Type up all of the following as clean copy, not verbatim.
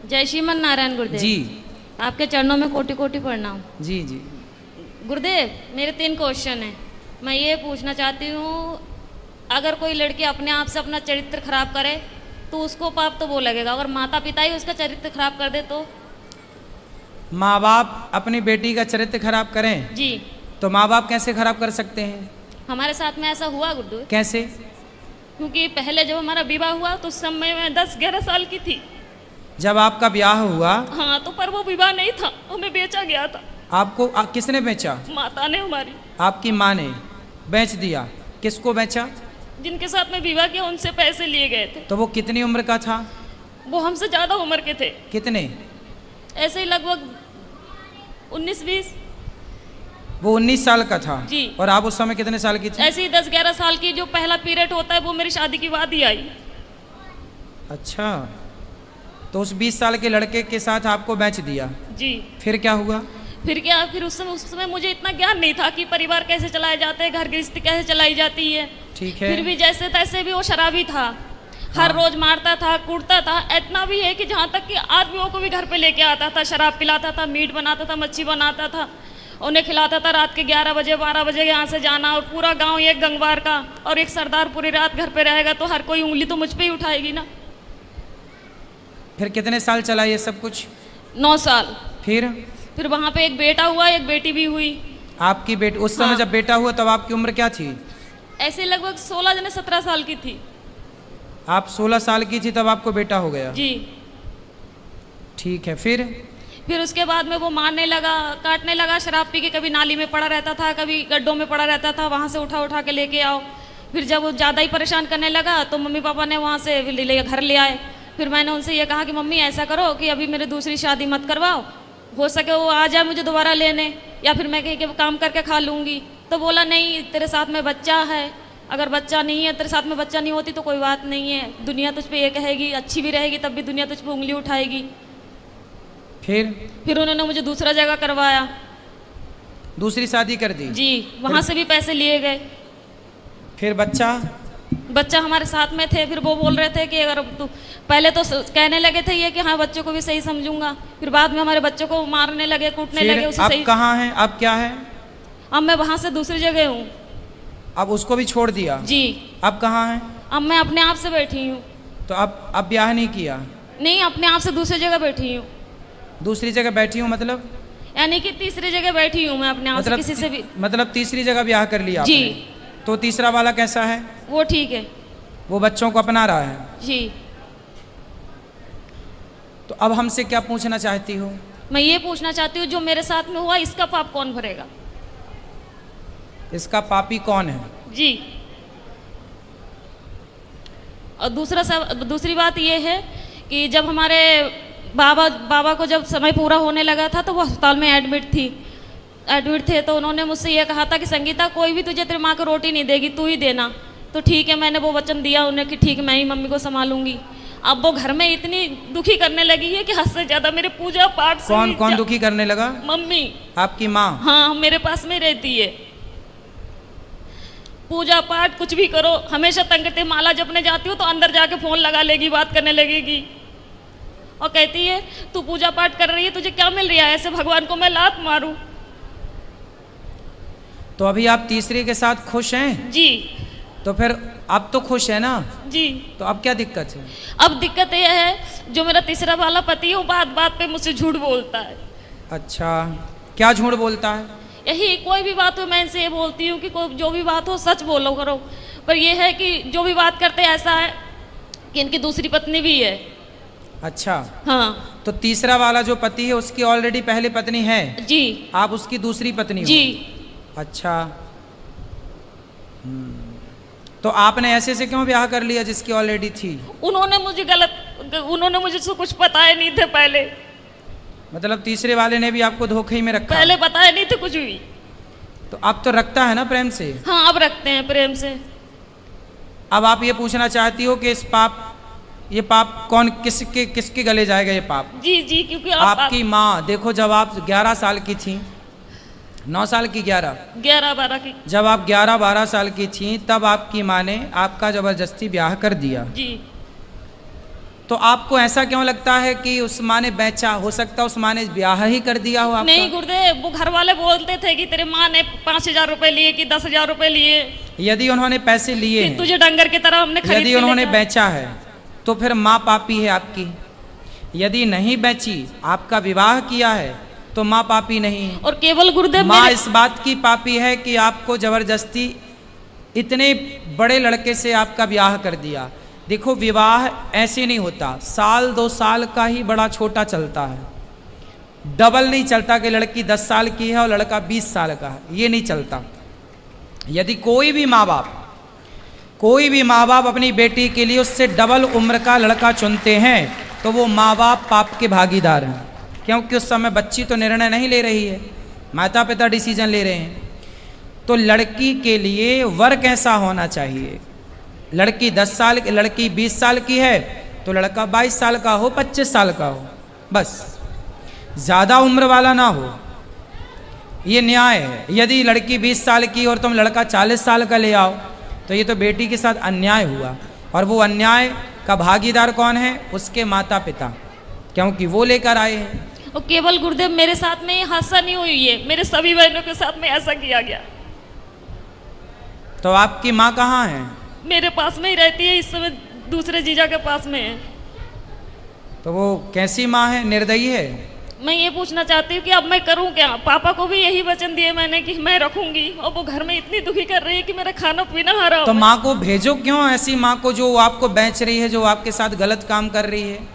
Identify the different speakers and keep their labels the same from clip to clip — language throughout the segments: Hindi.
Speaker 1: जय श्रीमन नारायण गुरुदेव
Speaker 2: जी
Speaker 1: आपके चरणों में कोटि कोटि प्रणाम।
Speaker 2: जी जी।
Speaker 1: गुरुदेव मेरे 3 क्वेश्चन हैं। मैं ये पूछना चाहती हूँ, अगर कोई लड़की अपने आप से अपना चरित्र खराब करे तो उसको पाप तो वो लगेगा, अगर माता पिता ही उसका चरित्र खराब कर दे तो?
Speaker 2: माँ बाप अपनी बेटी का चरित्र खराब करें
Speaker 1: जी
Speaker 2: तो माँ बाप कैसे खराब कर सकते हैं?
Speaker 1: हमारे साथ में ऐसा हुआ गुरुदेव,
Speaker 2: कैसे?
Speaker 1: क्योंकि पहले जब हमारा विवाह हुआ तो उस समय मैं 10-11 साल की थी।
Speaker 2: जब आपका ब्याह हुआ
Speaker 1: हाँ, तो पर वो विवाह नहीं था, हमें बेचा गया था।
Speaker 2: आपको किसने बेचा?
Speaker 1: माता ने हमारी।
Speaker 2: आपकी माँ ने बेच दिया। किसको बेचा?
Speaker 1: जिनके साथ में विवाह किया उनसे पैसे लिए गए थे।
Speaker 2: तो वो कितनी उम्र का था?
Speaker 1: वो हमसे ज्यादा उम्र के थे,
Speaker 2: कितने?
Speaker 1: ऐसे ही लगभग 19-20।
Speaker 2: वो 19 साल का था
Speaker 1: जी।
Speaker 2: और आप उस समय कितने साल की थी?
Speaker 1: ऐसे ही 10-11 साल की। जो पहला पीरियड होता है वो मेरी शादी के बाद ही आई।
Speaker 2: अच्छा, तो उस 20 साल के लड़के के साथ आपको बेच दिया।
Speaker 1: जी।
Speaker 2: फिर क्या हुआ?
Speaker 1: फिर क्या, फिर उस समय मुझे इतना ज्ञान नहीं था कि परिवार कैसे चलाए जाते हैं, घर गृहस्थी कैसे चलाई जाती है।
Speaker 2: ठीक है।
Speaker 1: फिर भी जैसे तैसे भी वो शराबी था, हर रोज मारता था, कूटता था। इतना भी है कि जहाँ तक कि आदमियों को भी घर पे लेके आता था, शराब पिलाता था, मीट बनाता था, मच्छी बनाता था, उन्हें खिलाता था। रात के 11 बजे 12 बजे यहाँ से जाना, और पूरा गांव एक गंगवार का और एक सरदार पूरी रात घर पे रहेगा, तो हर कोई उंगली तो मुझ पे ही उठाएगी ना।
Speaker 2: फिर कितने साल चला ये सब कुछ?
Speaker 1: 9 साल।
Speaker 2: फिर
Speaker 1: वहाँ पे एक बेटा हुआ, एक बेटी भी हुई।
Speaker 2: आपकी बेटी उस समय
Speaker 1: हाँ।
Speaker 2: जब बेटा हुआ तब आपकी उम्र क्या थी?
Speaker 1: ऐसे लगभग 16-17 साल की थी।
Speaker 2: आप 16 साल की थी तब आपको बेटा हो गया?
Speaker 1: जी।
Speaker 2: ठीक है।
Speaker 1: फिर उसके बाद में वो मारने लगा, काटने लगा, शराब पी के कभी नाली में पड़ा रहता था, कभी गड्ढों में पड़ा रहता था, वहाँ से उठा उठा के लेके आओ। फिर जब वो ज़्यादा ही परेशान करने लगा तो मम्मी पापा ने वहाँ से घर ले आए। फिर मैंने उनसे ये कहा कि मम्मी ऐसा करो कि अभी मेरे दूसरी शादी मत करवाओ, हो सके वो आ जाए मुझे दोबारा लेने, या फिर मैं कहीं के काम करके खा लूँगी। तो बोला नहीं, तेरे साथ में बच्चा है, अगर बच्चा नहीं है, तेरे साथ में बच्चा नहीं होती तो कोई बात नहीं है, दुनिया तुझ पे ये कहेगी, अच्छी भी रहेगी तब भी दुनिया तुझ पे उंगली उठाएगी। फिर उन्होंने मुझे दूसरा जगह करवाया,
Speaker 2: दूसरी शादी कर दी?
Speaker 1: जी। वहाँ से भी पैसे लिए गए।
Speaker 2: फिर बच्चा
Speaker 1: हमारे साथ में थे। फिर वो बोल रहे थे कि अगर तू, पहले तो कहने लगे थे ये कि हाँ बच्चों को भी सही समझूंगा, फिर बाद में हमारे बच्चों को मारने लगे, कूटने लगे। उसे
Speaker 2: अब
Speaker 1: सही।
Speaker 2: कहाँ हैं? अब क्या है?
Speaker 1: अब मैं वहाँ से दूसरी जगह हूँ।
Speaker 2: अब उसको भी छोड़ दिया?
Speaker 1: जी।
Speaker 2: अब कहाँ है?
Speaker 1: अब मैं अपने आप से बैठी हूँ।
Speaker 2: तो अब ब्याह नहीं किया?
Speaker 1: नहीं, अपने आप से दूसरी जगह बैठी हूँ।
Speaker 2: दूसरी जगह बैठी हूँ मतलब?
Speaker 1: यानी कि तीसरी जगह बैठी हूँ मैं अपने आप से, किसी से भी।
Speaker 2: मतलब तीसरी जगह ब्याह कर लिया
Speaker 1: जी।
Speaker 2: आपने? तो तीसरा वाला कैसा है?
Speaker 1: वो ठीक है।
Speaker 2: वो बच्चों को अपना रहा है?
Speaker 1: जी।
Speaker 2: तो अब हमसे क्या पूछना चाहती हो?
Speaker 1: मैं ये पूछना चाहती हूँ, जो मेरे साथ में हुआ इसका पाप कौन भरेगा?
Speaker 2: इसका पापी कौन है?
Speaker 1: जी। और दूसरी बात ये है कि जब हमारे बाबा को जब समय पूरा होने लगा था तो वो अस्पताल में एडमिट थे, तो उन्होंने मुझसे ये कहा था कि संगीता कोई भी तुझे तेरी माँ को रोटी नहीं देगी, तू ही देना। तो ठीक है, मैंने वो वचन दिया उन्हें कि ठीक है मैं ही मम्मी को संभालूंगी। अब वो घर में इतनी दुखी करने लगी है कि हद से ज्यादा मेरे पूजा पाठ से।
Speaker 2: कौन दुखी करने लगा?
Speaker 1: मम्मी।
Speaker 2: आपकी माँ?
Speaker 1: हाँ, मेरे पास में रहती है। पूजा पाठ कुछ भी करो, हमेशा तंग करती। माला जपने जाती हूँ तो अंदर जाके फोन लगा लेगी, बात करने लगेगी और कहती है तू पूजा पाठ कर रही है, तुझे क्या मिल रहा है, ऐसे भगवान को मैं लात मारूं।
Speaker 2: तो अभी आप तीसरे के साथ खुश हैं?
Speaker 1: जी।
Speaker 2: तो फिर अब तो खुश है ना?
Speaker 1: जी।
Speaker 2: तो अब क्या दिक्कत है?
Speaker 1: अब दिक्कत यह है, जो मेरा तीसरा वाला पति है वो बात बात पे मुझसे झूठ बोलता है।
Speaker 2: अच्छा, क्या झूठ बोलता है?
Speaker 1: यही, कोई भी बात हो मैं इनसे ये बोलती हूँ कि कोई जो भी बात हो सच बोलो करो, पर यह है कि जो भी बात करते ऐसा है कि इनकी दूसरी पत्नी भी है।
Speaker 2: अच्छा।
Speaker 1: हाँ।
Speaker 2: तो तीसरा वाला जो पति है उसकी ऑलरेडी पहली पत्नी है?
Speaker 1: जी।
Speaker 2: आप उसकी दूसरी पत्नी हो?
Speaker 1: जी।
Speaker 2: अच्छा। तो आपने ऐसे से क्यों ब्याह कर लिया जिसकी ऑलरेडी थी?
Speaker 1: उन्होंने मुझे कुछ बताए नहीं थे पहले।
Speaker 2: मतलब तीसरे वाले ने भी आपको धोखे में रखा?
Speaker 1: पहले बताए नहीं थे कुछ भी।
Speaker 2: तो अब तो रखता है ना प्रेम से?
Speaker 1: हाँ, अब रखते हैं प्रेम से।
Speaker 2: अब आप ये पूछना चाहती हो कि ये पाप कौन किसके गले जाएगा ये पाप?
Speaker 1: जी जी, क्योंकि
Speaker 2: आपकी माँ। देखो, जब आप 11 साल की थी, 9 साल की,
Speaker 1: 11-12 की,
Speaker 2: जब आप 11-12 साल की थी तब आपकी माँ ने आपका जबरदस्ती ब्याह कर दिया।
Speaker 1: जी।
Speaker 2: तो आपको ऐसा क्यों लगता है कि उस माँ ने बेचा? हो सकता है उस माँ ने ब्याह ही कर दिया हो आपका?
Speaker 1: नहीं गुरुदेव, वो घर वाले बोलते थे कि तेरे माँ ने 5,000 रुपए लिए कि 10,000 रुपए लिए,
Speaker 2: यदि उन्होंने पैसे लिए
Speaker 1: कि
Speaker 2: हैं,
Speaker 1: तुझे डंगर की तरह हमने खरीद
Speaker 2: यदि
Speaker 1: के
Speaker 2: उन्होंने
Speaker 1: लेकर-
Speaker 2: बेचा है तो फिर माँ पापी है आपकी। यदि नहीं बेची, आपका विवाह किया है, तो माँ पापी नहीं है।
Speaker 1: और केवल गुरुदेव
Speaker 2: माँ
Speaker 1: मेरे-
Speaker 2: इस बात की पापी है कि आपको जबरदस्ती इतने बड़े लड़के से आपका ब्याह कर दिया। देखो, विवाह ऐसे नहीं होता, साल 2 साल का ही बड़ा छोटा चलता है, डबल नहीं चलता कि लड़की 10 साल की है और लड़का 20 साल का है, ये नहीं चलता। यदि कोई भी माँ बाप अपनी बेटी के लिए उससे डबल उम्र का लड़का चुनते हैं तो वो माँ बाप पाप के भागीदार हैं, क्योंकि उस समय बच्ची तो निर्णय नहीं ले रही है, माता पिता डिसीजन ले रहे हैं। तो लड़की के लिए वर कैसा होना चाहिए? लड़की 10 साल, लड़की 20 साल की है तो लड़का 22 साल का हो, 25 साल का हो, बस ज़्यादा उम्र वाला ना हो, ये न्याय है। यदि लड़की 20 साल की और तुम लड़का 40 साल का ले आओ तो ये तो बेटी के साथ अन्याय हुआ, और वो अन्याय का भागीदार कौन है? उसके माता पिता, क्योंकि वो लेकर आए हैं।
Speaker 1: और केवल गुरुदेव मेरे साथ में ये हादसा नहीं हुई है, मेरे सभी बहनों के साथ में ऐसा किया गया।
Speaker 2: तो आपकी माँ कहाँ है?
Speaker 1: मेरे पास में ही रहती है, इस समय दूसरे जीजा के पास में है।
Speaker 2: तो वो कैसी माँ है? निर्दयी है?
Speaker 1: मैं ये पूछना चाहती हूँ कि अब मैं करूँ क्या? पापा को भी यही वचन दिए मैंने कि मैं रखूंगी, और वो घर में इतनी दुखी कर रही है कि मेरा खाना पीना हराम
Speaker 2: तो
Speaker 1: है।
Speaker 2: माँ को भेजो क्यों, ऐसी माँ को जो आपको बेच रही है, जो आपके साथ गलत काम कर रही है।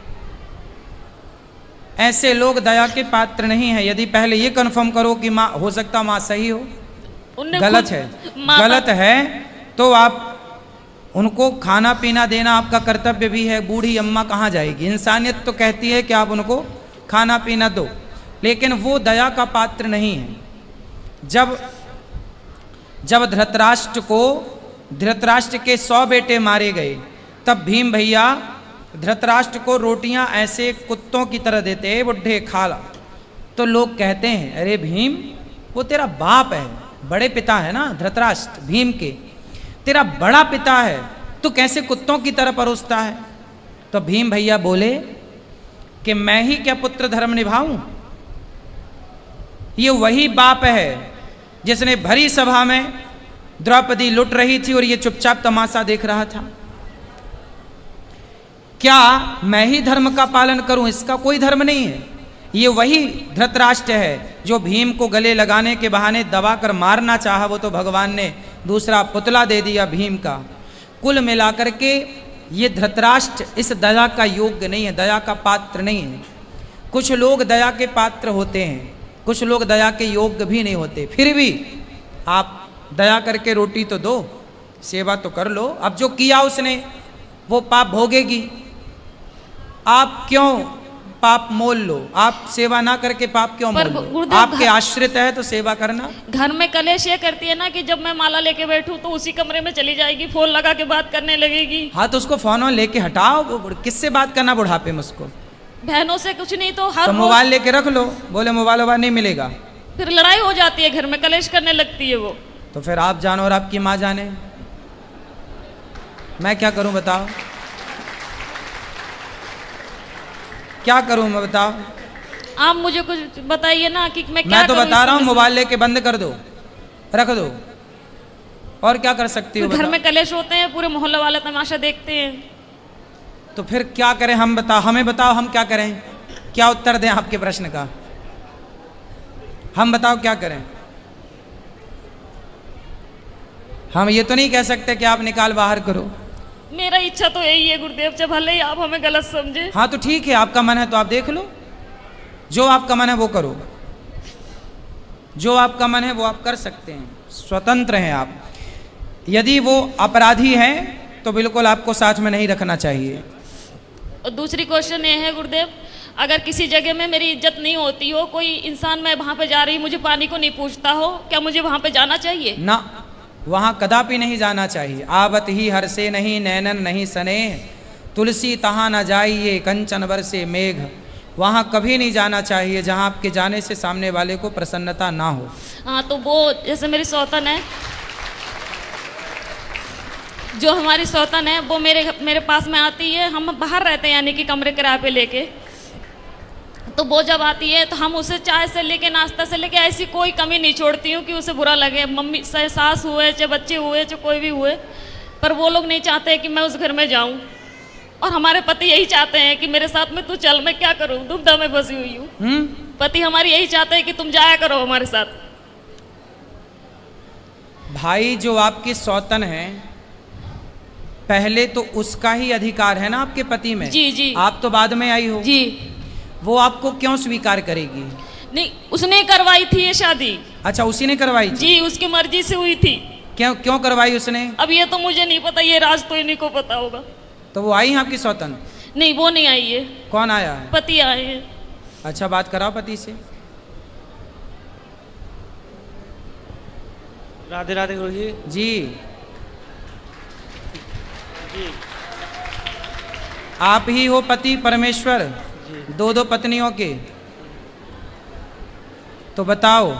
Speaker 2: ऐसे लोग दया के पात्र नहीं है। यदि पहले ये कन्फर्म करो कि माँ, हो सकता माँ सही हो,
Speaker 1: उनने
Speaker 2: गलत
Speaker 1: खुद
Speaker 2: है,
Speaker 1: माता-
Speaker 2: गलत है तो आप उनको खाना पीना देना आपका कर्तव्य भी है। बूढ़ी अम्मा कहाँ जाएगी? इंसानियत तो कहती है कि आप उनको खाना पीना दो, लेकिन वो दया का पात्र नहीं है। जब धृतराष्ट्र के 100 बेटे मारे गए, तब भीम भैया धृतराष्ट्र को रोटियां ऐसे कुत्तों की तरह देते, बुढ़े खा ला। तो लोग कहते हैं, अरे भीम, वो तेरा बाप है, बड़े पिता है ना धृतराष्ट्र, भीम के तेरा बड़ा पिता है, तो कैसे कुत्तों की तरह परोसता है? तो भीम भैया बोले कि मैं ही क्या पुत्र धर्म निभाऊं? ये वही बाप है जिसने भरी सभा में द्रौपदी लुट रही थी और ये चुपचाप तमाशा देख रहा था। क्या मैं ही धर्म का पालन करूं? इसका कोई धर्म नहीं है। ये वही धृतराष्ट्र है जो भीम को गले लगाने के बहाने दबा कर मारना चाहा, वो तो भगवान ने दूसरा पुतला दे दिया भीम का। कुल मिलाकर के ये धृतराष्ट्र इस दया का योग्य नहीं है, दया का पात्र नहीं है। कुछ लोग दया के पात्र होते हैं, कुछ लोग दया के योग्य भी नहीं होते। फिर भी आप दया करके रोटी तो दो, सेवा तो कर लो। अब जो किया उसने वो पाप भोगेगी। आप क्यों पाप मोल लो? आप सेवा ना करके पाप क्यों
Speaker 1: पर
Speaker 2: मोल लो?
Speaker 1: गुरुदेव,
Speaker 2: आपके आश्रित है तो सेवा करना।
Speaker 1: घर में कलेश ये करती है ना कि जब मैं माला लेके बैठूं तो उसी कमरे में चली जाएगी, फोन लगा के बात करने लगेगी।
Speaker 2: हाँ, तो उसको फोन लेके हटाओ। किससे बात करना बुढ़ापे में? उसको
Speaker 1: बहनों से कुछ नहीं तो हर
Speaker 2: तो
Speaker 1: रोज
Speaker 2: मोबाइल लेके रख लो, बोले मोबाइल वोबाइल नहीं मिलेगा,
Speaker 1: फिर लड़ाई हो जाती है, घर में कलेश करने लगती है वो।
Speaker 2: तो फिर आप जानो और आपकी माँ जाने, मैं क्या करूं बताओ? क्या करूं मैं बताओ?
Speaker 1: आप मुझे कुछ बताइए ना कि मैं क्या
Speaker 2: मैं तो
Speaker 1: करूं
Speaker 2: बता
Speaker 1: इस
Speaker 2: रहा हूं,
Speaker 1: समय से?
Speaker 2: मोबाइल लेके बंद कर दो, रख दो, और क्या कर सकती हो
Speaker 1: फिर घर
Speaker 2: बताओ?
Speaker 1: में कलेश होते हैं, पूरे मोहल्ले वाले तमाशा देखते हैं।
Speaker 2: तो फिर क्या करें हम? बताओ, हमें बताओ हम क्या करें? क्या उत्तर दें आपके प्रश्न का? हम बताओ क्या करें? हम ये तो नहीं कह सकते कि आप निकाल बाहर करो।
Speaker 1: मेरा इच्छा तो यही है गुरुदेव, जब भले ही आप हमें गलत समझे।
Speaker 2: हाँ तो ठीक है, आपका मन है तो आप देख लो, जो आपका मन है वो करो, जो आपका मन है वो आप कर सकते हैं, स्वतंत्र हैं आप। यदि वो अपराधी हैं तो बिल्कुल आपको साथ में नहीं रखना चाहिए।
Speaker 1: और दूसरी क्वेश्चन ये है गुरुदेव, अगर किसी जगह में मेरी इज्जत नहीं होती हो, कोई इंसान मैं वहां पे जा रही मुझे पानी को नहीं पूछता हो, क्या मुझे वहां पे जाना चाहिए?
Speaker 2: ना, वहाँ कदापि नहीं जाना चाहिए। आवत ही हर से नहीं नैनन नहीं सने, तुलसी तहाँ न जाइए कंचन बरसे मेघ। वहाँ कभी नहीं जाना चाहिए जहाँ आपके जाने से सामने वाले को प्रसन्नता ना हो।
Speaker 1: हाँ, तो वो जैसे मेरी सौतन है, जो हमारी सौतन है वो मेरे पास में आती है, हम बाहर रहते हैं यानी कि कमरे किराए पे लेके, तो वो जब आती है तो हम उसे चाय से लेके नाश्ता से लेके ऐसी कोई कमी नहीं छोड़ती हूँ कि उसे बुरा लगे। मम्मी चाहे सास हुए चाहे बच्चे हुए चाहे कोई भी हुए, पर वो लोग नहीं चाहते कि मैं उस घर में जाऊँ, और हमारे पति यही चाहते हैं कि मेरे साथ में तू चल, मैं क्या करूँ, दुविधा में फंसी हुई हूँ। पति हमारी यही चाहते हैं कि तुम जाया करो हमारे साथ।
Speaker 2: भाई जो आपकी सौतन है, पहले तो उसका ही अधिकार है ना आपके पति में।
Speaker 1: जी जी।
Speaker 2: आप तो बाद में आई हो
Speaker 1: जी।
Speaker 2: वो आपको क्यों स्वीकार करेगी?
Speaker 1: नहीं, उसने करवाई थी ये शादी।
Speaker 2: अच्छा, उसी ने करवाई थी?
Speaker 1: जी, उसकी मर्जी से हुई थी।
Speaker 2: क्यों क्यों करवाई उसने?
Speaker 1: अब ये तो मुझे नहीं पता, ये राज तो इन्हीं को पता होगा।
Speaker 2: तो वो आई है आपकी सौतन?
Speaker 1: नहीं, वो नहीं आई है।
Speaker 2: कौन आया है?
Speaker 1: पति आए हैं।
Speaker 2: अच्छा, बात कराओ पति से।
Speaker 3: राधे राधे गुरु जी।
Speaker 2: जी,
Speaker 3: जी
Speaker 2: आप ही हो पति परमेश्वर,
Speaker 3: जी।
Speaker 2: दो पत्नियों के। तो बताओ,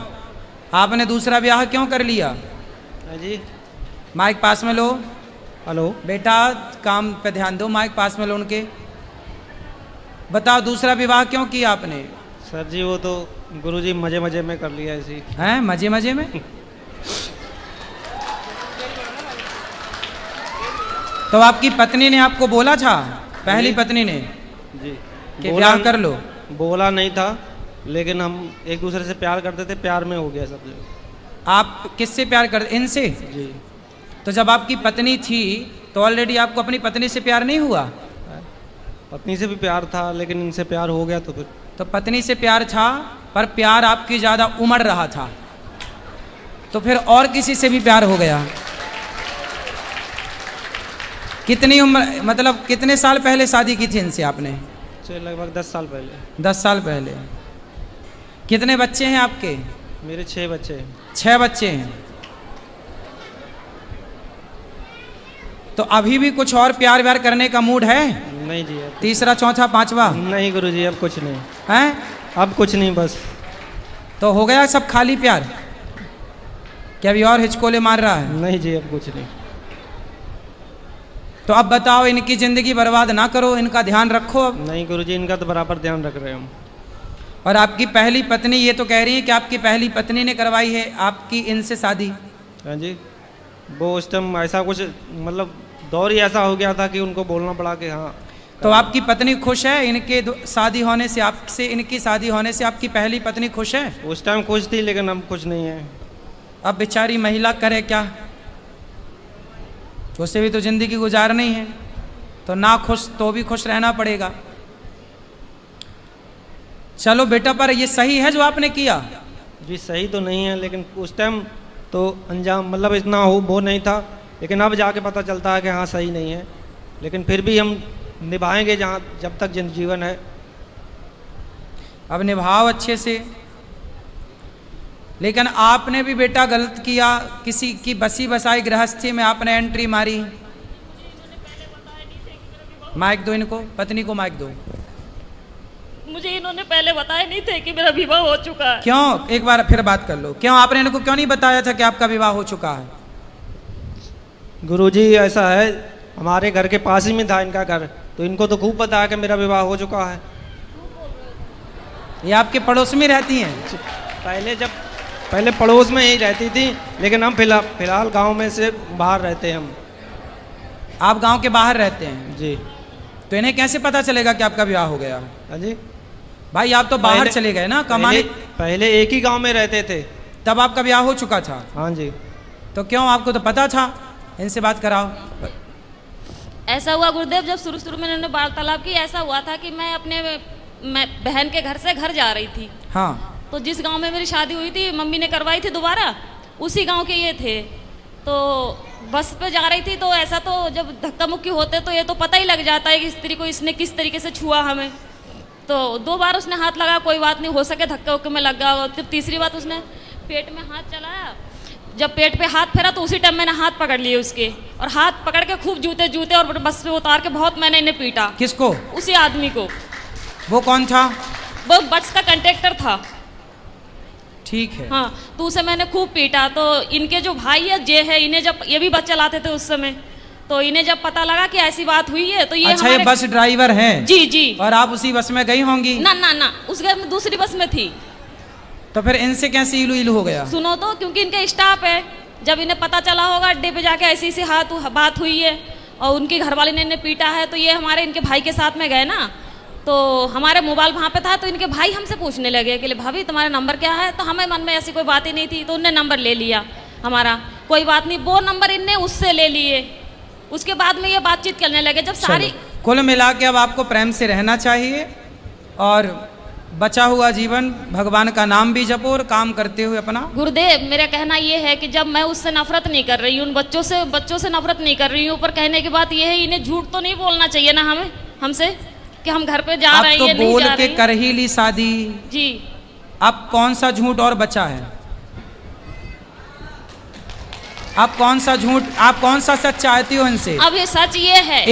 Speaker 2: आपने दूसरा ब्याह क्यों कर लिया?
Speaker 3: हाँ जी।
Speaker 2: माइक पास में लो।
Speaker 3: हेलो।
Speaker 2: बेटा काम पे ध्यान दो, माइक पास में लो उनके। बताओ, दूसरा विवाह क्यों किया आपने?
Speaker 3: सर जी वो तो गुरु जी मजे मजे में कर लिया ऐसी।
Speaker 2: हैं, मजे मजे में? तो आपकी पत्नी ने आपको बोला था, पहली पत्नी ने,
Speaker 3: जी
Speaker 2: कि ब्याह कर लो?
Speaker 3: बोला नहीं था, लेकिन हम एक दूसरे से प्यार करते थे, प्यार में हो गया सब जो।
Speaker 2: आप किससे प्यार करते? इनसे?
Speaker 3: जी।
Speaker 2: तो जब आपकी पत्नी थी तो ऑलरेडी आपको अपनी पत्नी से प्यार नहीं हुआ?
Speaker 3: पत्नी से भी प्यार था, लेकिन इनसे प्यार हो गया तो फिर।
Speaker 2: तो पत्नी से प्यार था, पर प्यार आपकी ज़्यादा उमड़ रहा था, तो फिर और किसी से भी प्यार हो गया। कितनी उम्र, मतलब कितने साल पहले शादी की थी इनसे आपने?
Speaker 3: लगभग 10 साल पहले।
Speaker 2: 10 साल पहले। कितने बच्चे हैं आपके?
Speaker 3: मेरे 6 बच्चे हैं।
Speaker 2: 6 बच्चे हैं। तो अभी भी कुछ और प्यार व्यार करने का मूड है?
Speaker 3: नहीं जी। अब
Speaker 2: तीसरा चौथा पांचवा?
Speaker 3: नहीं गुरु जी, अब कुछ नहीं
Speaker 2: हैं?
Speaker 3: अब कुछ नहीं, बस।
Speaker 2: तो हो गया सब खाली प्यार? क्या अभी और हिचकोले मार रहा है?
Speaker 3: नहीं जी, अब कुछ नहीं।
Speaker 2: तो अब बताओ, इनकी जिंदगी बर्बाद ना करो, इनका ध्यान रखो अब।
Speaker 3: नहीं गुरु जी, इनका तो बराबर ध्यान रख रहे हैं हम।
Speaker 2: और आपकी पहली पत्नी ये तो कह रही है कि आपकी पहली पत्नी ने करवाई है आपकी इनसे शादी?
Speaker 3: हाँ जी। वो उस टाइम ऐसा कुछ, मतलब दौर ही ऐसा हो गया था कि उनको बोलना पड़ा कि हाँ।
Speaker 2: तो आपकी पत्नी खुश है इनके शादी होने से, आपसे इनकी शादी होने से आपकी पहली पत्नी खुश है?
Speaker 3: उस टाइम खुश थी, लेकिन अब कुछ नहीं है।
Speaker 2: अब बेचारी महिला करे क्या, उसे भी तो जिंदगी गुजारनी है, तो ना खुश तो भी खुश रहना पड़ेगा। चलो बेटा, पर ये सही है जो आपने किया?
Speaker 3: जी सही तो नहीं है, लेकिन उस टाइम तो अंजाम मतलब इतना हो वो नहीं था, लेकिन अब जाके पता चलता है कि हाँ सही नहीं है, लेकिन फिर भी हम निभाएंगे जहाँ जब तक जीवन है।
Speaker 2: अब निभाओ अच्छे से। लेकिन आपने भी बेटा गलत किया, किसी की बसी बसाई गृहस्थी में आपने एंट्री मारी। माइक दो इनको, पत्नी को माइक दो।
Speaker 1: मुझे इन्होंने पहले बताया नहीं थे कि मेरा विवाह हो चुका है।
Speaker 2: क्यों? एक बार फिर बात कर लो। क्यों आपने इनको क्यों नहीं बताया था कि आपका विवाह हो चुका है?
Speaker 3: गुरुजी ऐसा है, हमारे घर के पास ही में था इनका घर, तो इनको तो खूब पता है कि मेरा विवाह हो चुका है।
Speaker 2: ये आपके पड़ोस में रहती हैं?
Speaker 3: पहले पड़ोस में ही रहती थी, लेकिन हम फिलहाल गांव में से बाहर रहते हैं हम।
Speaker 2: आप गांव के बाहर रहते हैं?
Speaker 3: जी।
Speaker 2: तो इन्हें कैसे पता चलेगा कि आपका विवाह हो गया?
Speaker 3: हाँ जी।
Speaker 2: भाई आप तो बाहर चले गए ना कमाने।
Speaker 3: पहले एक ही गांव में रहते थे,
Speaker 2: तब आपका ब्याह हो चुका था?
Speaker 3: हाँ जी।
Speaker 2: तो क्यों, आपको तो पता था? इनसे बात कराओ।
Speaker 1: ऐसा हुआ गुरुदेव, जब शुरू शुरू में इन्होंने वार्तालाप की, ऐसा हुआ था कि मैं बहन के घर से घर जा रही थी।
Speaker 2: हाँ।
Speaker 1: तो जिस गांव में मेरी शादी हुई थी, मम्मी ने करवाई थी दोबारा, उसी गांव के ये थे। तो बस पे जा रही थी, तो ऐसा तो जब धक्का मुक्की होते तो ये तो पता ही लग जाता है कि स्त्री को इसने किस तरीके से छुआ हमें। तो 2 बार उसने हाथ लगा, कोई बात नहीं, हो सके धक्के उक्के में लग गया। जब तीसरी बार उसने पेट में हाथ चलाया, जब पेट पे हाथ फेरा तो उसी टाइम मैंने हाथ पकड़ लिए उसके, और हाथ पकड़ के खूब जूते और बस पे उतार के बहुत मैंने इन्हें पीटा।
Speaker 2: किसको?
Speaker 1: उसी आदमी को।
Speaker 2: वो कौन था?
Speaker 1: वो बट्स का कंट्रैक्टर था।
Speaker 2: ठीक है।
Speaker 1: हाँ, तो उसे मैंने खूब पीटा। तो इनके जो भाई है जे है, इन्हें जब ये भी बस चलाते थे उस समय, तो इन्हें जब पता लगा कि ऐसी बात हुई है तो ये
Speaker 2: अच्छा, ये बस ड्राइवर हैं?
Speaker 1: जी जी।
Speaker 2: और आप उसी बस में गई होंगी?
Speaker 1: ना ना ना, उस घर में दूसरी बस में थी।
Speaker 2: तो फिर इनसे कैसे इलू इलू हो गया?
Speaker 1: सुनो तो, क्योंकि इनके स्टाफ है, जब इन्हें पता चला होगा अड्डे पे जाके ऐसी ऐसी बात हुई है और उनकी घरवाली ने इन्हें पीटा है, तो ये हमारे इनके भाई के साथ में गए ना, तो हमारे मोबाइल वहाँ पे था, तो इनके भाई हमसे पूछने लगे कि भाभी तुम्हारा नंबर क्या है, तो हमें मन में ऐसी कोई बात ही नहीं थी, तो उनने नंबर ले लिया हमारा। कोई बात नहीं, वो नंबर इनने उससे ले लिए, उसके बाद में ये बातचीत करने लगे। जब सारी
Speaker 2: कुल मिला के अब आपको प्रेम से रहना चाहिए और बचा हुआ जीवन भगवान का नाम भी जपो और काम करते हुए अपना।
Speaker 1: गुरुदेव, मेरा कहना ये है कि जब मैं उससे नफरत नहीं कर रही हूँ, उन बच्चों से नफरत नहीं कर रही हूँ, पर कहने की बात ये है इन्हें झूठ तो नहीं बोलना चाहिए ना हमसे कि हम घर पे जा रहे हैं,
Speaker 2: तो
Speaker 1: ये नहीं
Speaker 2: बोल
Speaker 1: जा
Speaker 2: के
Speaker 1: रहे।
Speaker 2: कर ही ली शादी
Speaker 1: जी।
Speaker 2: अब कौन सा झूठ और बचा है? आप कौन सा झूठ, आप कौन सा सच चाहती हो इनसे?
Speaker 1: अब ये सच ये है,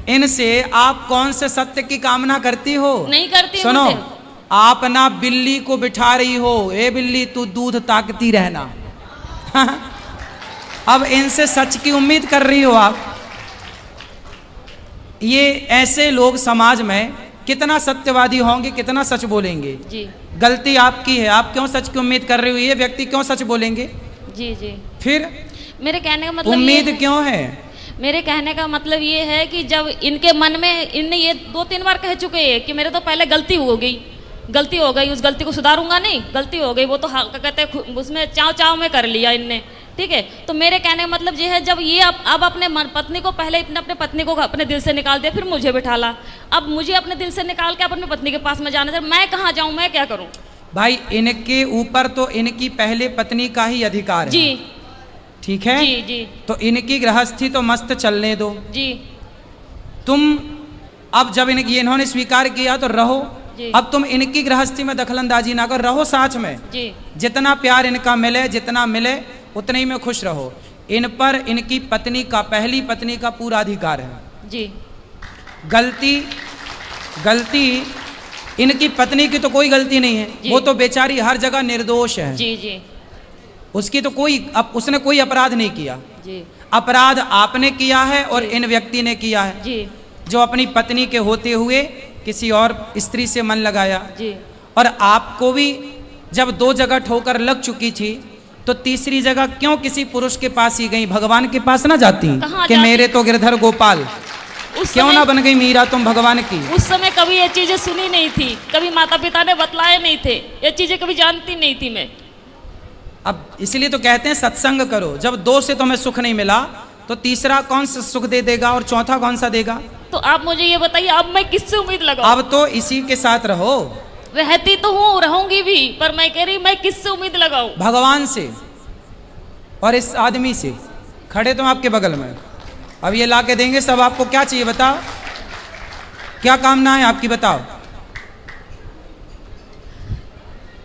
Speaker 2: इनसे आप कौन से सत्य की कामना करती हो?
Speaker 1: नहीं करती।
Speaker 2: सुनो, आप ना बिल्ली को बिठा रही हो, ए बिल्ली तू दूध ताकती रहना। अब इनसे सच की उम्मीद कर रही हो आप। ये ऐसे लोग समाज में कितना सत्यवादी होंगे, कितना सच बोलेंगे? जी। गलती आपकी है, आप क्यों सच की उम्मीद कर रही हो? ये व्यक्ति क्यों सच बोलेंगे?
Speaker 1: जी जी।
Speaker 2: फिर
Speaker 1: मेरे कहने का मतलब
Speaker 2: उम्मीद क्यों है?
Speaker 1: मेरे कहने का मतलब ये है कि जब इनके मन में, इनने ये 2-3 बार कह चुके हैं कि मेरे तो पहले गलती हो गई, उस गलती को सुधारूंगा नहीं, गलती हो गई, वो तो कहते हैं उसमें चाव में कर लिया इनने, ठीक है। तो मेरे कहने का मतलब ये है, जब ये अब अपने पत्नी को, पहले अपने पत्नी को अपने दिल से निकाल दिया, फिर मुझे बिठाला, अब मुझे अपने दिल से निकाल के अपनी पत्नी के पास में जाना चाहिए, मैं कहाँ जाऊँ, मैं क्या करूँ?
Speaker 2: भाई इनके ऊपर तो इनकी पहले पत्नी का ही अधिकार है।
Speaker 1: जी
Speaker 2: ठीक है।
Speaker 1: जी जी।
Speaker 2: तो इनकी गृहस्थी तो मस्त चलने दो
Speaker 1: जी।
Speaker 2: तुम अब जब इन्होंने स्वीकार किया तो रहो। अब तुम इनकी गृहस्थी में दखलंदाजी ना करो, रहो साथ में। जी। जितना प्यार इनका मिले, जितना मिले उतने ही में खुश रहो। इन पर इनकी पत्नी का, पहली पत्नी का पूरा अधिकार है। जी। गलती इनकी पत्नी की तो कोई गलती नहीं है, वो तो बेचारी हर जगह निर्दोष है। जी जी। उसकी तो उसने कोई अपराध नहीं किया। जी। अपराध आपने किया है और इन व्यक्ति ने किया है। जी। जो अपनी पत्नी के होते हुए किसी और स्त्री से मन लगाया। जी। और आपको भी जब 2 जगह ठोकर लग चुकी थी तो तीसरी जगह क्यों किसी पुरुष के पास ही गई? भगवान के पास ना जाती कि मेरे तो गिरधर गोपाल, क्यों ना बन गई मीरा तुम भगवान की? उस समय कभी ये चीजें सुनी नहीं थी, कभी माता पिता ने बतलाए नहीं थे, ये चीजें कभी जानती नहीं थी मैं। अब इसलिए तो कहते हैं सत्संग करो। जब 2 से तुम्हें सुख नहीं मिला तो तीसरा कौन सा सुख दे देगा और चौथा कौन सा देगा? तो आप मुझे ये बताइए, अब मैं किससे उम्मीद लगाऊं? अब तो इसी के साथ रहो। रहती तो हूँ, रहूंगी भी, पर मैं कह रही मैं किससे उम्मीद लगाऊं? भगवान से और इस आदमी से। खड़े तुम आपके बगल में, अब ये ला के देंगे सब। आपको क्या चाहिए बताओ, क्या कामना है आपकी बताओ?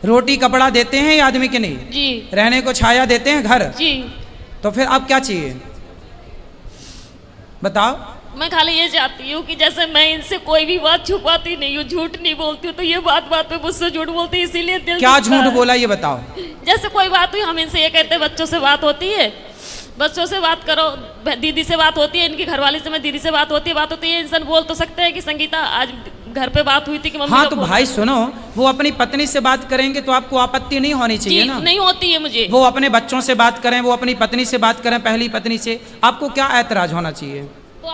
Speaker 2: रोटी कपड़ा देते हैं ये आदमी के नहीं? जी। रहने को छाया देते हैं घर? जी। तो फिर अब क्या चाहिए बताओ? मैं खाली ये चाहती हूँ कि जैसे मैं इनसे कोई भी बात छुपाती नहीं हूँ, झूठ नहीं बोलती हूँ, तो ये बात पे मुझसे झूठ बोलती, इसीलिए दिल क्या झूठ बोला ये बताओ? जैसे कोई बात हुई, हम इनसे ये कहते हैं बच्चों से बात होती है, बच्चों से बात करो, दीदी से बात होती है, इनकी घरवाली से मैं दीदी से बात होती है, इंसान बोल तो सकते हैं कि संगीता आज घर पे बात हुई थी कि मम्मी। हाँ तो भाई सुनो, वो अपनी पत्नी से बात करेंगे तो आपको आपत्ति नहीं होनी चाहिए ना? नहीं होती है मुझे। वो अपने बच्चों से बात करें, वो अपनी पत्नी से बात करें, पहली पत्नी से, आपको क्या ऐतराज होना चाहिए? तो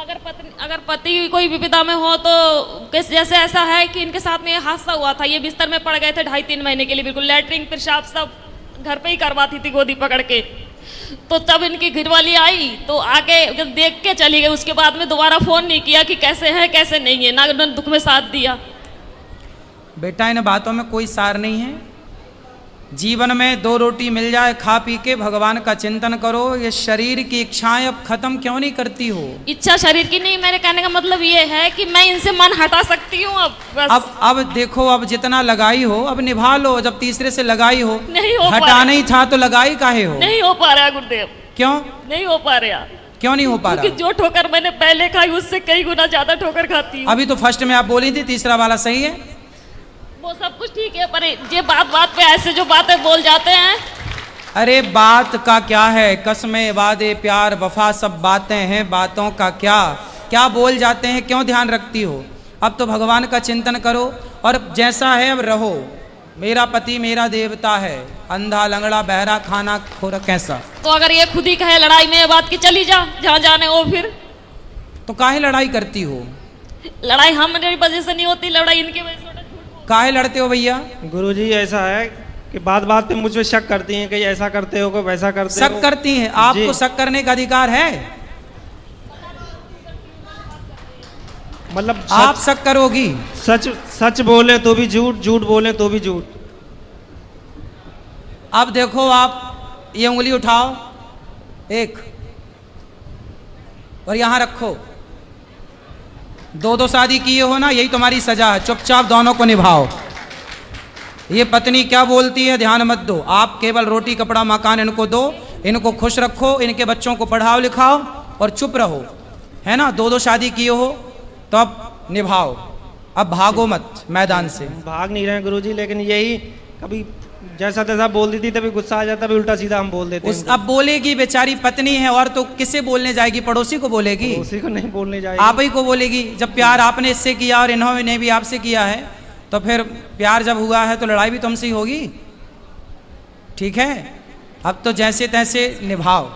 Speaker 2: अगर पति कोई विपदा में हो तो जैसे ऐसा है कि इनके साथ में ये हादसा हुआ था, ये बिस्तर में पड़ गए थे 2.5-3 महीने के लिए, बिल्कुल लैट्रिन पेशाब सब घर पे ही करवाती थी गोदी पकड़ के। तो तब इनकी घरवाली आई तो आके देख के चली गई, उसके बाद में दोबारा फोन नहीं किया कि कैसे है कैसे नहीं है, ना दुख में साथ दिया। बेटा इन बातों में कोई सार नहीं है। जीवन में 2 रोटी मिल जाए, खा पी के भगवान का चिंतन करो। ये शरीर की इच्छाएं अब खत्म क्यों नहीं करती हो? इच्छा शरीर की नहीं, मेरे कहने का मतलब ये है कि मैं इनसे मन हटा सकती हूँ अब बस। अब देखो, अब जितना लगाई हो अब निभा लो। जब तीसरे से लगाई हो, नहीं हो हटाना ही था तो लगाई काहे हो? नहीं हो पा रहा गुरुदेव। क्यों नहीं हो पा रहा? क्यों नहीं हो पा रहा? जो ठोकर मैंने पहले खाई उससे कई गुना ज्यादा ठोकर खाती हूँ। अभी तो फर्स्ट में आप बोली थी तीसरा वाला सही है, वो सब कुछ ठीक है, पर ये बात पे ऐसे जो बातें बोल जाते हैं, अरे बात का क्या है, कसमें वादे प्यार वफा सब बातें हैं, बातों का क्या क्या बोल जाते हैं, क्यों ध्यान रखती हो। अब तो भगवान का चिंतन करो और जैसा है अब रहो। मेरा पति मेरा देवता है, अंधा लंगड़ा बहरा खाना खोरा कैसा।
Speaker 1: तो अगर ये खुद ही कहे लड़ाई में ये बात की चली जा जहाँ जाने हो, फिर
Speaker 2: तो काहे लड़ाई करती हो।
Speaker 1: लड़ाई हमारी वजह से नहीं होती, लड़ाई इनकी वजह से होती।
Speaker 2: काहे लड़ते हो भैया।
Speaker 3: गुरुजी ऐसा है कि बात बात पे मुझ पे शक करती हैं कि ऐसा करते हो, कोई वैसा करते हो।
Speaker 2: शक करती हैं, आपको शक करने का अधिकार है।
Speaker 3: मतलब
Speaker 2: आप शक करोगी।
Speaker 3: सच सच बोले तो भी झूठ, झूठ बोले तो भी झूठ।
Speaker 2: अब देखो आप ये उंगली उठाओ एक और यहां रखो। दो शादी किए हो ना, यही तुम्हारी सजा है। चुपचाप दोनों को निभाओ। ये पत्नी क्या बोलती है ध्यान मत दो। आप केवल रोटी कपड़ा मकान इनको दो, इनको खुश रखो, इनके बच्चों को पढ़ाओ लिखाओ और चुप रहो, है ना। दो शादी किए हो तो अब निभाओ, अब भागो मत मैदान से।
Speaker 3: भाग नहीं रहे गुरुजी, लेकिन यही कभी जैसा तैसा बोल देती तभी गुस्सा आ जाता, भी उल्टा सीधा हम बोल देते हैं।
Speaker 2: अब बोलेगी, बेचारी पत्नी है, और तो किसे बोलने जाएगी, पड़ोसी को बोलेगी,
Speaker 3: उसी को नहीं बोलने जाएगी,
Speaker 2: आप ही को बोलेगी। जब प्यार आपने इससे किया और इन्होंने भी आपसे किया है, तो फिर प्यार जब हुआ है तो लड़ाई भी तुमसे ही होगी। ठीक है, अब तो जैसे तैसे निभाओ,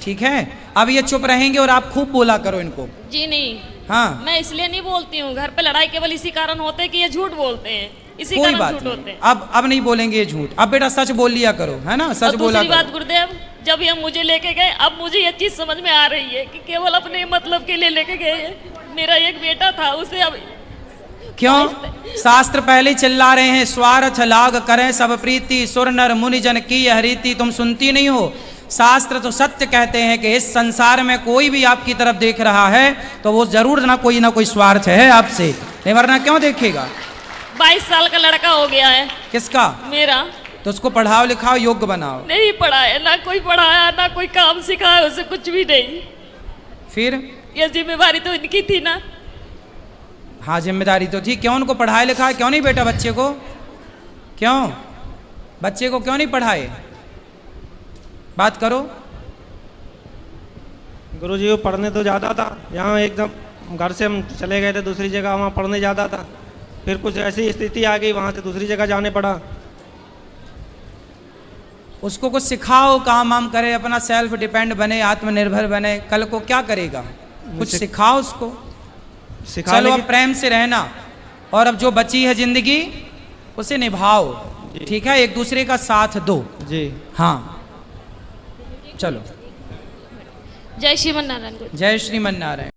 Speaker 2: ठीक है। अब ये चुप रहेंगे और आप खूब बोला करो इनको।
Speaker 1: जी नहीं,
Speaker 2: हाँ,
Speaker 1: मैं इसलिए नहीं बोलती हूँ। घर पे लड़ाई केवल इसी कारण होते हैं कि ये झूठ बोलते हैं, इसी
Speaker 2: कोई
Speaker 1: कारण
Speaker 2: बात
Speaker 1: झूठ होते
Speaker 2: नहीं।
Speaker 1: हैं।
Speaker 2: अब नहीं बोलेंगे ये झूठ। अब बेटा सच बोल लिया करो, है ना, सच
Speaker 1: और
Speaker 2: बोला
Speaker 1: दूसरी बात
Speaker 2: करो।
Speaker 1: गुरुदेव, जब ये मुझे लेके गए, अब मुझे ये चीज समझ में आ रही है कि केवल अपने मतलब के लिए लेके गए। मेरा एक बेटा था, उसे अब
Speaker 2: क्यों शास्त्र पहले चिल्ला रहे हैं, स्वार्थ लाग करें सब प्रीति, सुर नर मुनि जन की हरीति। तुम सुनती नहीं हो। शास्त्र तो सत्य कहते हैं कि इस संसार में कोई भी आपकी तरफ देख रहा है तो वो जरूर ना कोई स्वार्थ है आपसे, नहीं वरना क्यों देखेगा।
Speaker 1: 22 साल का लड़का हो गया है।
Speaker 2: किसका।
Speaker 1: मेरा।
Speaker 2: तो उसको पढ़ाओ लिखाओ, योग्य बनाओ।
Speaker 1: नहीं पढ़ाया, ना कोई पढ़ाया, ना कोई काम सिखाया उसे, कुछ भी नहीं।
Speaker 2: फिर
Speaker 1: ये जिम्मेवारी तो इनकी थी ना।
Speaker 2: हाँ जिम्मेदारी तो थी। क्यों उनको पढ़ाए लिखाए, क्यों नहीं बेटा बच्चे को, क्यों बच्चे को क्यों नहीं पढ़ाए, बात करो।
Speaker 3: गुरुजी वो पढ़ने तो जाता था, यहाँ एकदम घर से हम चले गए थे दूसरी जगह, वहाँ पढ़ने जाता था। फिर कुछ ऐसी स्थिति आ गई, वहाँ से दूसरी जगह जाने पड़ा।
Speaker 2: उसको कुछ सिखाओ, काम वाम करे, अपना सेल्फ डिपेंड बने, आत्मनिर्भर बने। कल को क्या करेगा, कुछ सिखाओ उसको। चलो अब प्रेम से रहना, और अब जो बची है जिंदगी उसे निभाओ, ठीक है, एक दूसरे का साथ दो
Speaker 3: जी।
Speaker 2: हाँ चलो।
Speaker 1: जय श्रीमन नारायण।
Speaker 2: जय श्रीमन नारायण।